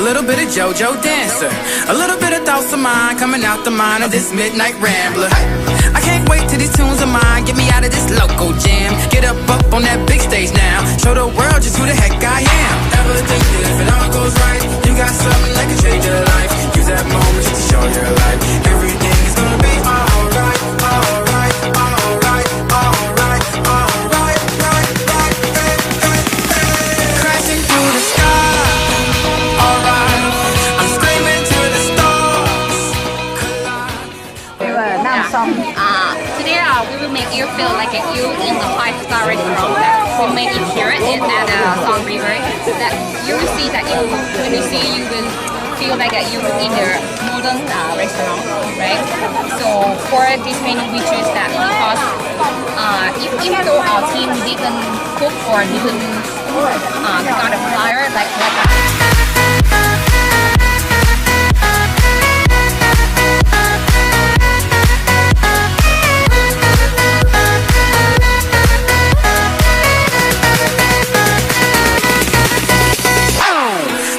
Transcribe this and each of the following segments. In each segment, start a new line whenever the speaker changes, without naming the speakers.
little bit of JoJo Dancer, a little bit of thoughts of mine coming out the mind of this midnight rambler. I can't wait till these tunes of mine get me out of this local jam. Get up on that big stage now, show the world just who the heck I am. Ever think that if it all goes right, you got something that can change your life? Use that moment just to show your life. Everything is gonna be alright, alright, alright, alright, alright, right, right, hey, hey, hey. Crashing through the sky, alright. I'm screaming to the stars.
Today we will make you feel like you in a 5-star restaurant that we make it here at Song River. That you will see that when you see you will feel like you in the modern restaurant, right? So for this menu we choose that because even though our team didn't cook or didn't got a flyer like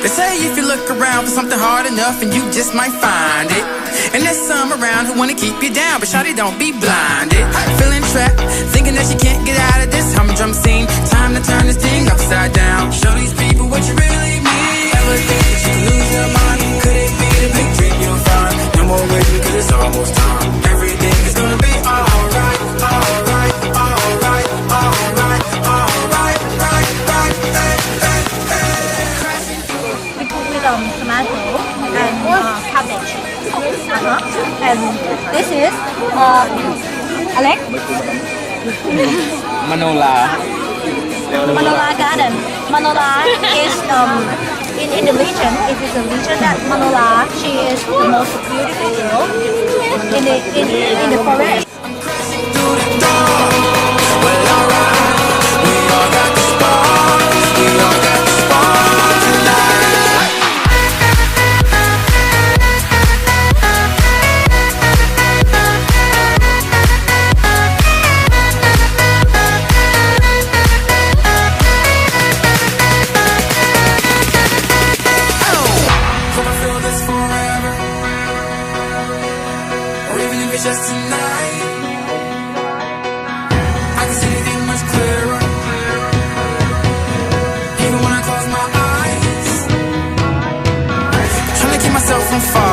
They say if you look around for something hard enough and you just might find it. And there's some around who wanna keep you down, but shawty, don't be blinded. Feeling trapped, thinking that you can't get out of this humdrum scene. Time to turn this thing upside down. Show these people what you really need. Ever think that you could lose your mind? Could it be the big dream you'll find? No more waiting, cause it's almost time. Everything is gonna be alright, alright, alright, alright, alright, right, right, hey, hey, hey.
We cook with tomato and cabbage. And this is Alex.
Manola.
Manola Garden. Manola is in Indonesian. It is a region that Manola. She is the most beautiful girl in the forest.
Just tonight, I can see anything much clearer. Even when I close my eyes, trying to keep myself from falling.